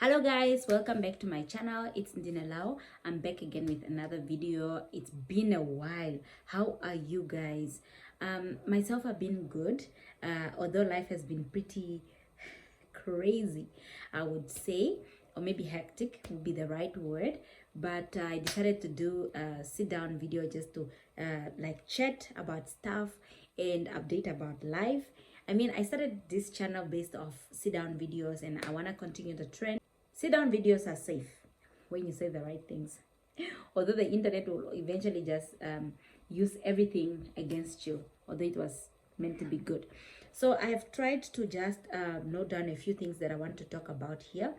Hello guys, welcome back to my channel. It's Ndina Lau. I'm back again with another video. It's been a while. How are you guys? Myself, I've been good, although life has been pretty crazy, I would say, or maybe hectic would be the right word. But I decided to do a sit down video just to like chat about stuff and update about life. I mean, I started this channel based off sit down videos, and I want to continue the trend. Sit down videos are safe when you say the right things, although the internet will eventually just use everything against you, although it was meant to be good. So I have tried to just note down a few things that I want to talk about here,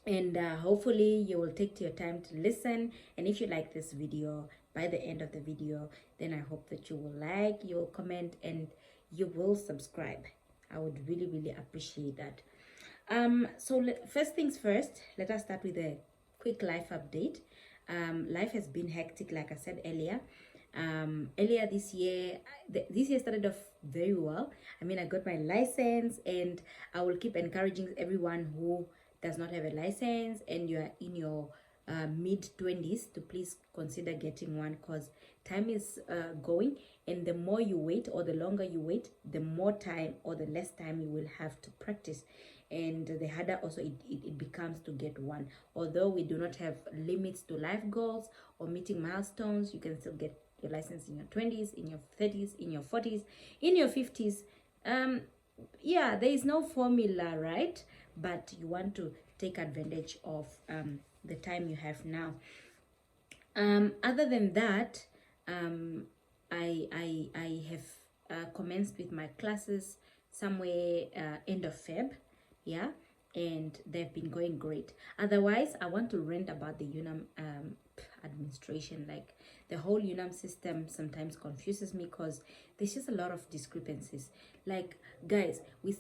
and hopefully you will take your time to listen. And if you like this video, by the end of the video, then I hope that you will like, you will comment, and you will subscribe. I would really appreciate that. So first things first, let us start with a quick life update. Life has been hectic, like I said earlier. Earlier this year, this year started off very well. I mean, I got my license, and I will keep encouraging everyone who does not have a license and you are in your mid-20s to please consider getting one, because time is going, and the more you wait or the longer you wait, the more time or the less time you will have to practice, and the harder also it becomes to get one. Although we do not have limits to life goals or meeting milestones, you can still get your license in your 20s, in your 30s, in your 40s, in your 50s. Yeah, there is no formula, right? But you want to take advantage of the time you have now. Other than that, I have commenced with my classes somewhere end of Feb, yeah, and they've been going great. Otherwise, I want to rant about the Unum administration. Like, the whole Unum system sometimes confuses me because there's just a lot of discrepancies. Like, guys, we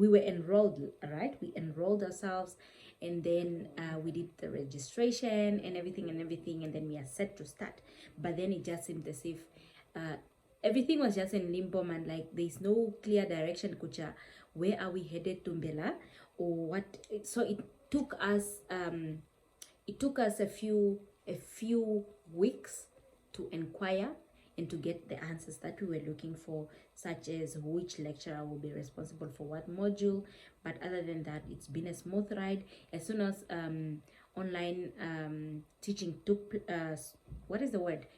were enrolled, right? We enrolled ourselves, and then we did the registration and everything, and then we are set to start. But then it just seemed as if everything was just in limbo, man. Like, there's no clear direction, kucha. Where are we headed to, Mbela, or what? So it took us a few weeks to inquire and to get the answers that we were looking for, such as which lecturer will be responsible for what module. But other than that, it's been a smooth ride. As soon as online teaching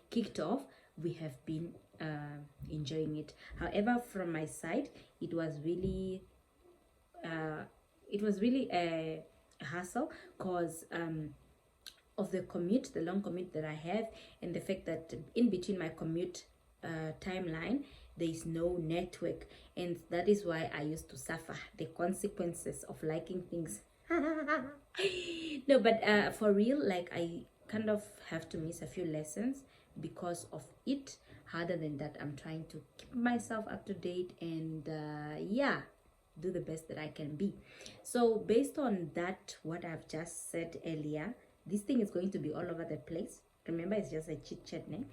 kicked off, we have been enjoying it. However, from my side, it was really a hassle, because of the long commute that I have, and the fact that in between my commute timeline, there is no network, and that is why I used to suffer the consequences of liking things. No, but for real, like, I kind of have to miss a few lessons because of it. Other than that, I'm trying to keep myself up to date, and yeah, do the best that I can be. So based on that, what I've just said earlier, this thing is going to be all over the place. Remember, it's just a chit chat name.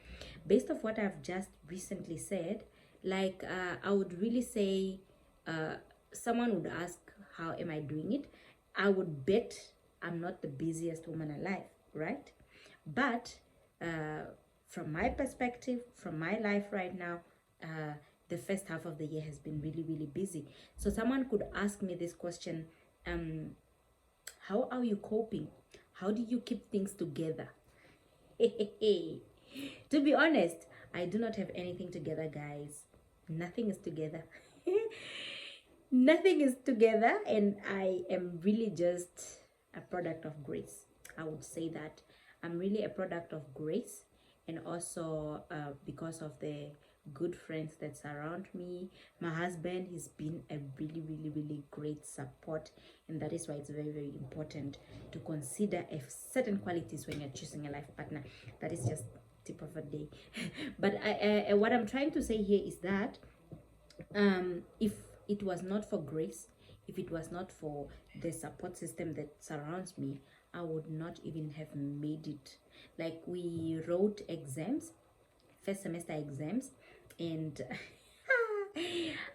Based off what I've just recently said, like, I would really say, someone would ask, how am I doing it? I would bet I'm not the busiest woman alive, right? But from my perspective, from my life right now, the first half of the year has been really busy. So someone could ask me this question: how are you coping? How do you keep things together? To be honest, I do not have anything together, guys. Nothing is together. Nothing is together, and I am really just a product of grace. I would say that I'm really a product of grace, and also because of the good friends that surround me. My husband, he's been a really great support, and that is why it's very important to consider certain qualities when you're choosing a life partner. That is just tip of a day. But what I'm trying to say here is that if it was not for grace, if it was not for the support system that surrounds me, I would not even have made it. Like, we wrote exams, first semester exams, and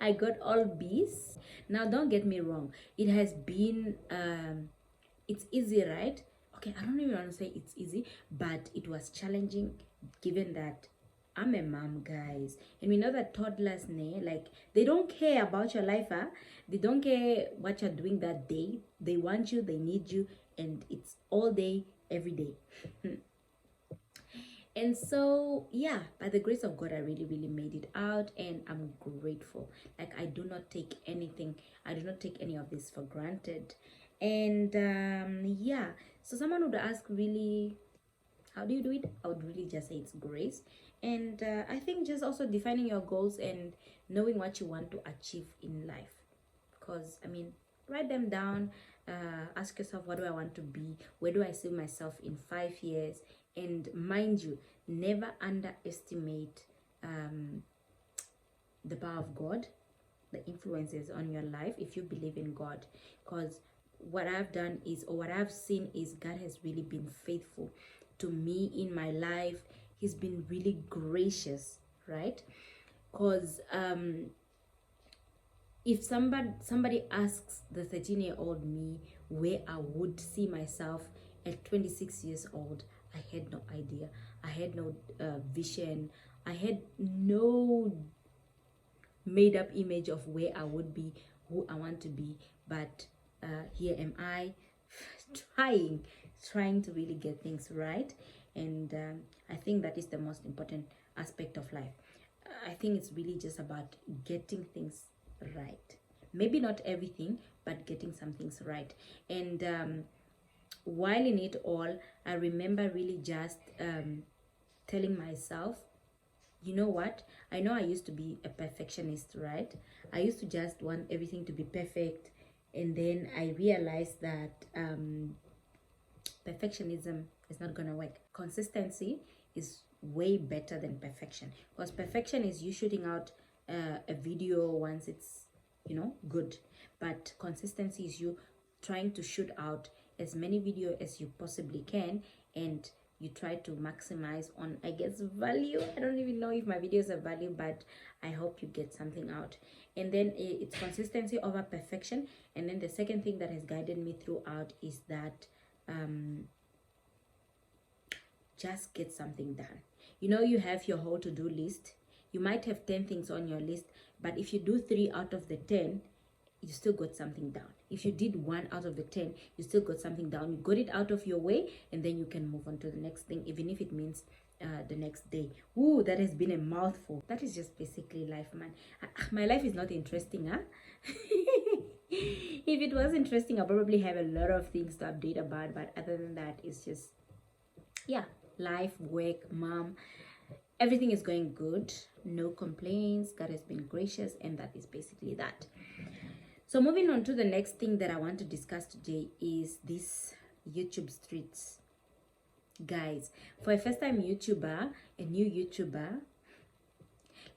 I got all B's. Now, don't get me wrong. It has been, it's easy, right? Okay, I don't even want to say it's easy, but it was challenging given that I'm a mom, guys. And we know that toddlers, like, they don't care about your life, huh? They don't care what you're doing that day. They want you, they need you, and it's all day, every day. And so, yeah, by the grace of God, I really, really made it out, and I'm grateful. Like, I do not take any of this for granted. And yeah, so someone would ask, really, how do you do it? I would really just say it's grace. And I think just also defining your goals and knowing what you want to achieve in life. Because, I mean, write them down. Ask yourself, what do I want to be? Where do I see myself in 5 years? And mind you, never underestimate the power of God, the influences on your life if you believe in God. Because what I've done is, or what I've seen is, God has really been faithful to me in my life. He's been really gracious, right? Because if somebody asks the 13-year-old me where I would see myself at 26 years old, I had no idea. I had no vision. I had no made up image of where I would be, who I want to be. But here am I, trying to really get things right. And I think that is the most important aspect of life. I think it's really just about getting things right. Maybe not everything, but getting some things right. And while in it all, I remember really just telling myself, you know what? I know I used to be a perfectionist, right? I used to just want everything to be perfect. And then I realized that perfectionism is not going to work. Consistency is way better than perfection. Because perfection is you shooting out a video once it's, good. But consistency is you trying to shoot out as many videos as you possibly can, and you try to maximize on, I guess, value. I don't even know if my videos are value, but I hope you get something out. And then it's consistency over perfection. And then the second thing that has guided me throughout is that just get something done. You have your whole to-do list. You might have 10 things on your list, but if you do 3 out of the 10, you still got something down. If you did 1 out of the 10, you still got something down. You got it out of your way, and then you can move on to the next thing, even if it means the next day. Ooh, that has been a mouthful. That is just basically life, man. My life is not interesting, huh? If it was interesting, I'll probably have a lot of things to update about, but other than that, it's just, yeah, life, work, mom, everything is going good. No complaints. God has been gracious, and that is basically that. So moving on to the next thing that I want to discuss today is this YouTube streets. Guys, for a first-time YouTuber, a new YouTuber,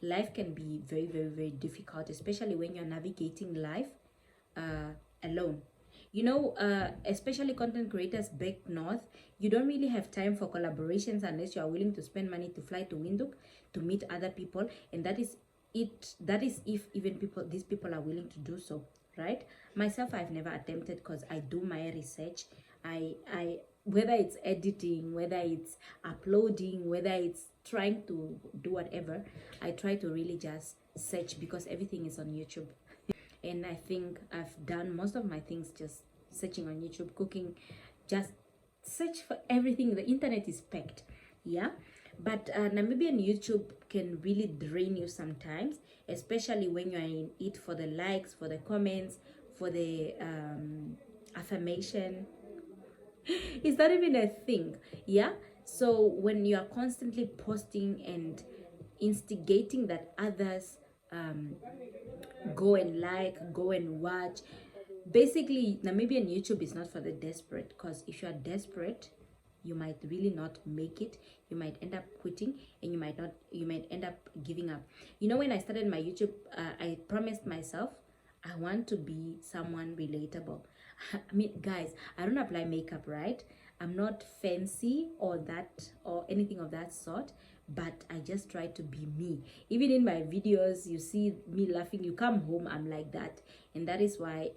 life can be very, very, very difficult, especially when you're navigating life alone. Especially content creators back north, you don't really have time for collaborations unless you are willing to spend money to fly to Windhoek to meet other people, and that is if even these people are willing to do so, right? Myself, I've never attempted, because I do my research. I whether it's editing, whether it's uploading, whether it's trying to do whatever, I try to really just search, because everything is on YouTube. And I think I've done most of my things just searching on YouTube, cooking, just search for everything. The internet is packed, yeah. But Namibian YouTube can really drain you sometimes, especially when you're in it for the likes, for the comments, for the affirmation. Is that even a thing? Yeah. So when you are constantly posting and instigating that others go and like, go and watch, basically Namibian YouTube is not for the desperate, because if you are desperate, you might really not make it. You might end up quitting, and you might end up giving up. When I started my YouTube, I promised myself I want to be someone relatable. I mean, guys, I don't apply makeup, right? I'm not fancy or anything of that sort, but I just try to be me. Even in my videos, you see me laughing, you come home, I'm like that. And that is why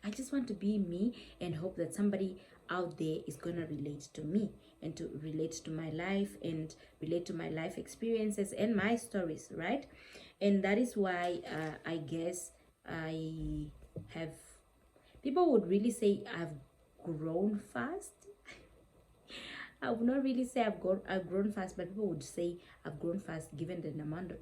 I just want to be me and hope that somebody out there is gonna relate to me and to relate to my life and relate to my life experiences and my stories, right? And that is why I guess I have, people would really say I've grown fast. I would not really say I've grown fast, but people would say I've grown fast given the amount of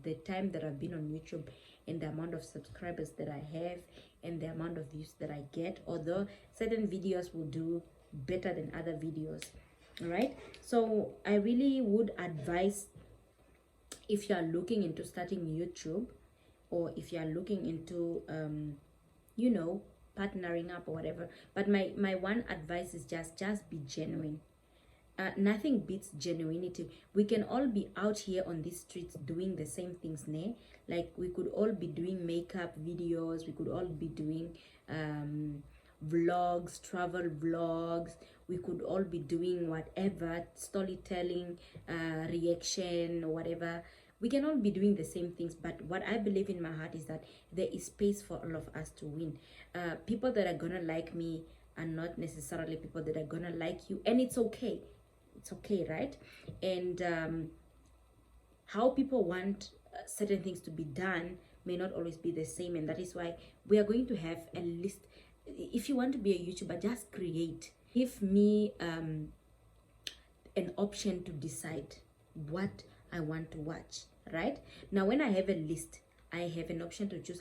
the time that I've been on YouTube and the amount of subscribers that I have and the amount of views that I get, although certain videos will do better than other videos. All right, so I really would advise, if you are looking into starting YouTube, or if you are looking into you know, partnering up or whatever, but my one advice is just be genuine. Nothing beats genuinity. We can all be out here on these streets doing the same things, ne? Like we could all be doing makeup videos, we could all be doing vlogs, travel vlogs, we could all be doing whatever, storytelling, reaction or whatever. We can all be doing the same things, but what I believe in my heart is that there is space for all of us to win. People that are gonna like me are not necessarily people that are gonna like you, and it's okay. It's okay, right? And how people want certain things to be done may not always be the same, and that is why we are going to have a list. If you want to be a YouTuber, just create. Give me an option to decide what I want to watch, right? Now when I have a list, I have an option to choose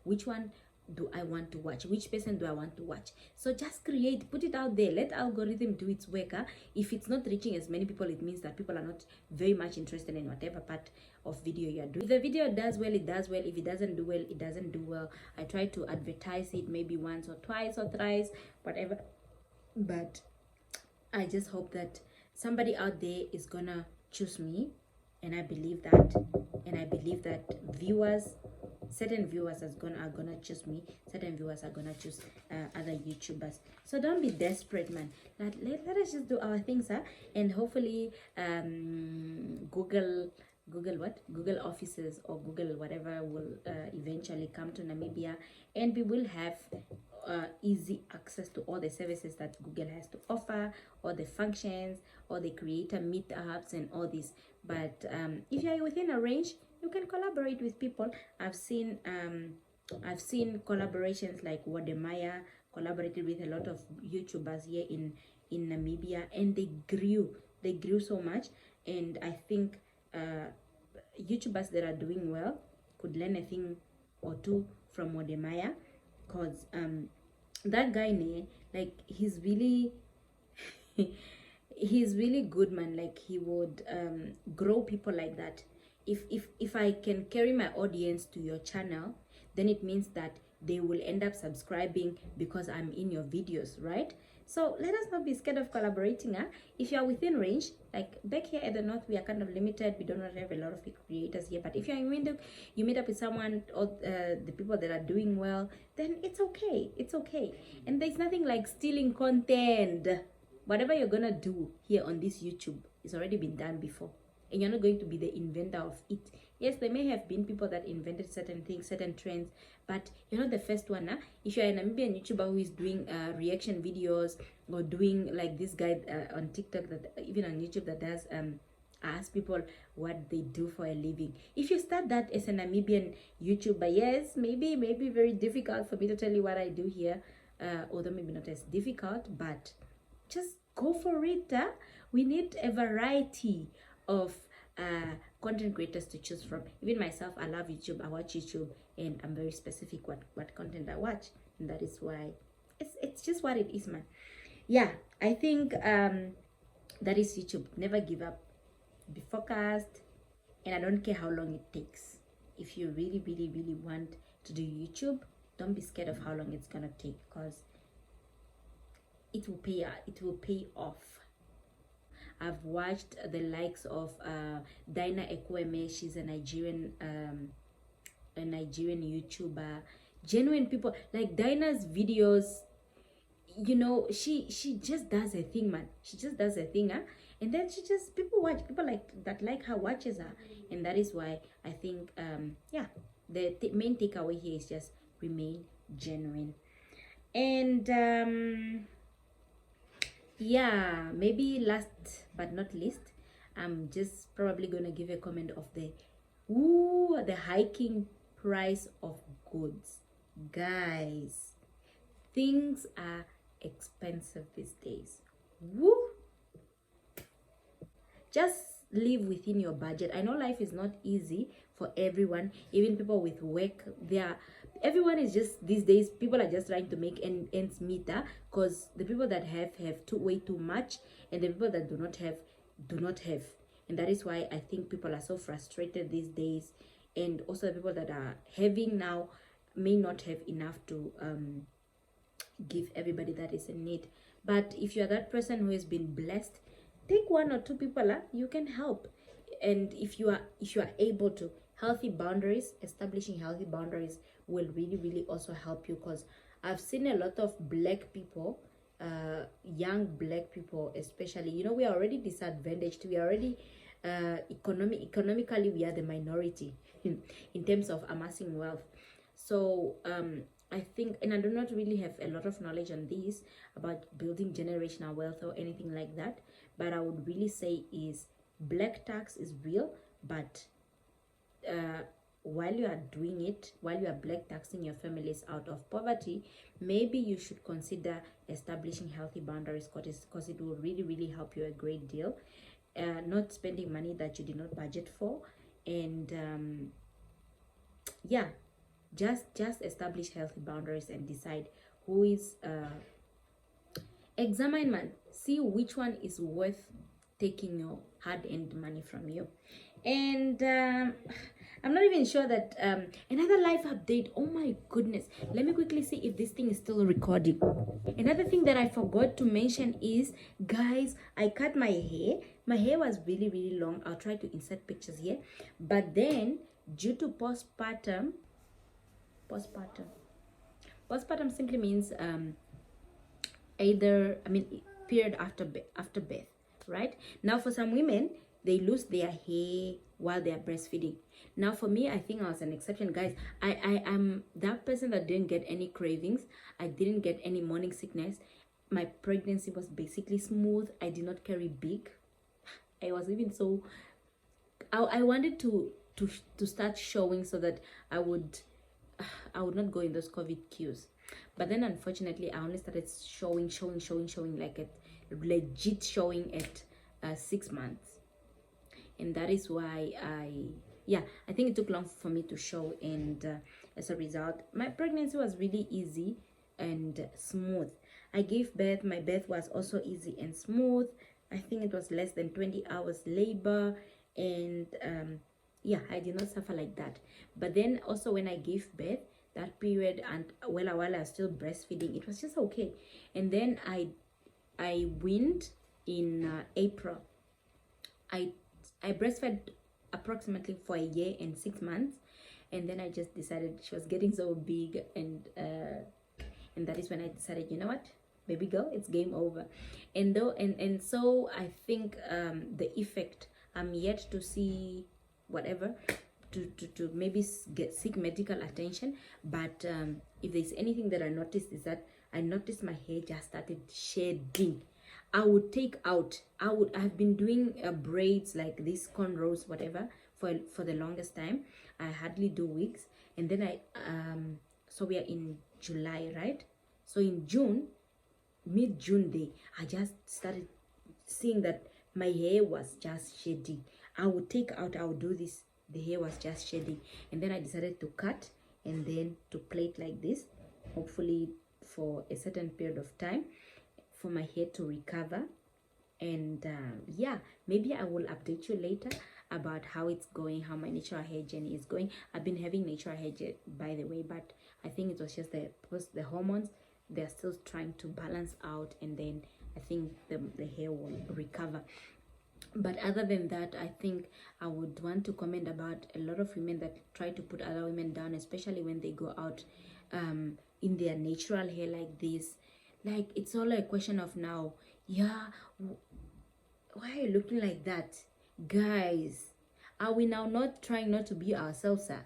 which one do I want to watch, which person do I want to watch. So just create, put it out there, let algorithm do its work. If it's not reaching as many people, it means that people are not very much interested in whatever part of video you're doing. If the video does well, it does well. If it doesn't do well, it doesn't do well. I try to advertise it maybe once or twice or thrice, whatever, but I just hope that somebody out there is gonna choose me, and I believe that, viewers, certain viewers are gonna choose me, certain viewers are gonna choose other YouTubers. So don't be desperate, man. Let us just do our things, and hopefully Google offices or Google whatever will eventually come to Namibia, and we will have easy access to all the services that Google has to offer, all the functions, all the creator meetups and all this. But if you're within a range, you can collaborate with people. I've seen collaborations like Wademaya collaborated with a lot of YouTubers here in Namibia, and they grew so much. And I think YouTubers that are doing well could learn a thing or two from Wademaya, because that guy, like, he's really he's really good, man. Like, he would grow people like that. If I can carry my audience to your channel, then it means that they will end up subscribing because I'm in your videos, right? So let us not be scared of collaborating. If you are within range, like back here at the north, we are kind of limited. We don't have a lot of creators here. But if you are you meet up with someone, or the people that are doing well, then it's okay. It's okay. And there's nothing like stealing content. Whatever you're gonna do here on this YouTube, it's already been done before, and you're not going to be the inventor of it. Yes, there may have been people that invented certain things, certain trends, but you're not the first one. If you're a Namibian YouTuber who is doing reaction videos, or doing like this guy on TikTok, that even on YouTube, that does ask people what they do for a living. If you start that as a Namibian YouTuber, yes, maybe very difficult for me to tell you what I do here, although maybe not as difficult, but just go for it. We need a variety of content creators to choose from. Even myself, I love YouTube, I watch YouTube, and I'm very specific what content I watch, and that is why it's just what it is, man. Yeah, I think that is YouTube. Never give up, be focused, and I don't care how long it takes. If you really want to do YouTube, don't be scared of how long it's gonna take, because it will pay off. I've watched the likes of Dinah Ekweme. She's a Nigerian YouTuber. Genuine people. Like Dinah's videos, you know, she just does her thing, man. She just does her thing, and then she just, people watch, people like her watches her. And that is why I think yeah, the main takeaway here is just remain genuine. And yeah, maybe last but not least, I'm just probably gonna give a comment of the hiking price of goods. Guys, things are expensive these days. Woo! Just live within your budget. I know life is not easy for everyone, even people with work. Everyone is just, these days people are just trying to make ends meet, because the people that have way too much, and the people that do not have. And that is why I think people are so frustrated these days. And also the people that are having now may not have enough to give everybody that is in need. But if you are that person who has been blessed, take one or two people you can help. And if you are able to, establishing healthy boundaries will really also help you. Because I've seen a lot of black people, young black people especially, we are already disadvantaged. We are already economically we are the minority in terms of amassing wealth. So I think, and I do not really have a lot of knowledge on this about building generational wealth or anything like that, but I would really say is black tax is real. But while you are doing it, while you are black taxing your families out of poverty, maybe you should consider establishing healthy boundaries, because it will really help you a great deal. Not spending money that you did not budget for. And yeah, just establish healthy boundaries and decide who is examine, man, see which one is worth taking your hard-earned money from you. And I'm not even sure that another life update. Oh my goodness, let me quickly see if this thing is still recording. Another thing that I forgot to mention is, guys, I cut my hair. My hair was really long. I'll try to insert pictures here. But then due to postpartum simply means period after birth, right? Now for some women, they lose their hair while they are breastfeeding. Now for me, I think I was an exception, guys. I am that person that didn't get any cravings. I didn't get any morning sickness. My pregnancy was basically smooth. I did not carry big. I was even so, I wanted to start showing so that I would not go in those COVID queues. But then unfortunately I only started showing like a legit showing at 6 months. And that is why I think it took long for me to show. And as a result, my pregnancy was really easy and smooth. I gave birth, my birth was also easy and smooth. I think it was less than 20 hours labor. And I did not suffer like that. But then also when I gave birth, that period, and while I was still breastfeeding, it was just okay. And then I weaned in April. I breastfed approximately for a year and 6 months, and then I just decided she was getting so big, and that is when I decided, you know what, baby girl, it's game over. And so I think the effect, I'm yet to see whatever to maybe seek medical attention. But if there's anything that I noticed, is that I noticed my hair just started shedding. I've been doing braids like these cornrows, whatever, for the longest time. I hardly do wigs. And then so we are in July, right? So in June, mid-June day, I just started seeing that my hair was just shedding. I would do this, the hair was just shedding. And then I decided to cut and then to plait like this, hopefully for a certain period of time, for my hair to recover. And maybe I will update you later about how it's going, how my natural hair journey is going. I've been having natural hair, by the way, but I think it was just the hormones. They're still trying to balance out, and then I think the hair will recover. But other than that, I think I would want to comment about a lot of women that try to put other women down, especially when they go out in their natural hair like this. Like, it's all a question of now, why are you looking like that? Guys, are we now not trying not to be ourselves, sir?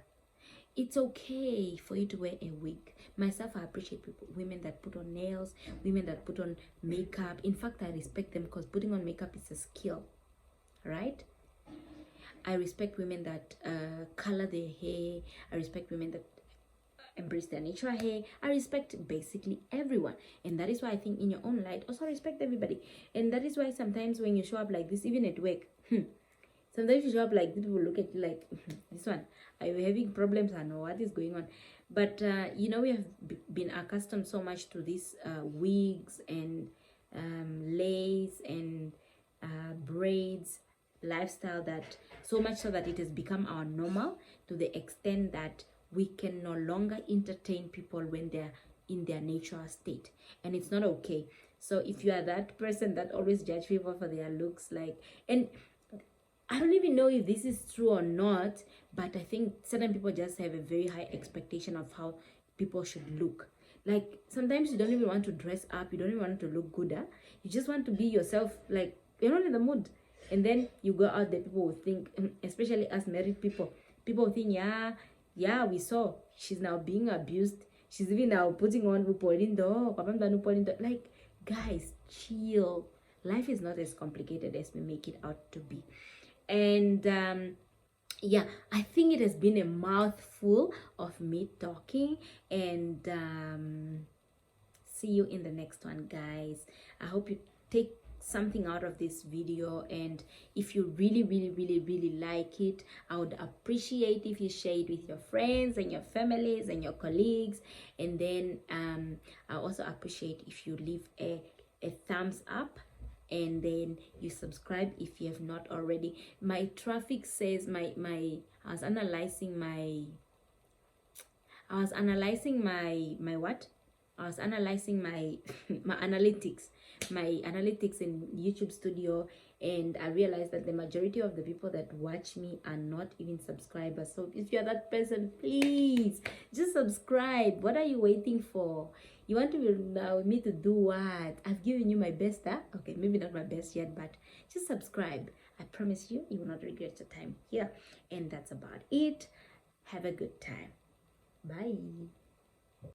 It's okay for you to wear a wig. Myself, I appreciate people, women that put on nails, women that put on makeup. In fact, I respect them because putting on makeup is a skill, right? I respect women that color their hair. I respect women that embrace their natural hair. I respect basically everyone, and that is why I think in your own light also respect everybody. And that is why sometimes when you show up like this, even at work, sometimes you show up like this, people look at you like, this one, are you having problems? I know what is going on. But you know, we have been accustomed so much to these wigs and lace and braids lifestyle, that so much so that it has become our normal, to the extent that we can no longer entertain people when they're in their natural state, and it's not okay. So if you are that person that always judge people for their looks, like, and I don't even know if this is true or not, but I think certain people just have a very high expectation of how people should look. Like, sometimes you don't even want to dress up, you don't even want to look good, huh? You just want to be yourself, like, you're not in the mood. And then you go out there, people will think, especially us married people, people will think, yeah, we saw she's now being abused. She's even now putting on uporindo, like, guys, chill. Life is not as complicated as we make it out to be. And yeah, I think it has been a mouthful of me talking, and see you in the next one, guys. I hope you take something out of this video, and if you really like it, I would appreciate if you share it with your friends and your families and your colleagues. And then I also appreciate if you leave a thumbs up, and then you subscribe if you have not already. My traffic says my I was analyzing my what? I was analyzing my my analytics in YouTube Studio, and I realized that the majority of the people that watch me are not even subscribers. So if you're that person, please just subscribe. What are you waiting for? You want to allow me to do what? I've given you my best, huh? Okay, maybe not my best yet, but just subscribe. I promise you, you will not regret your time here. And that's about it. Have a good time. Bye.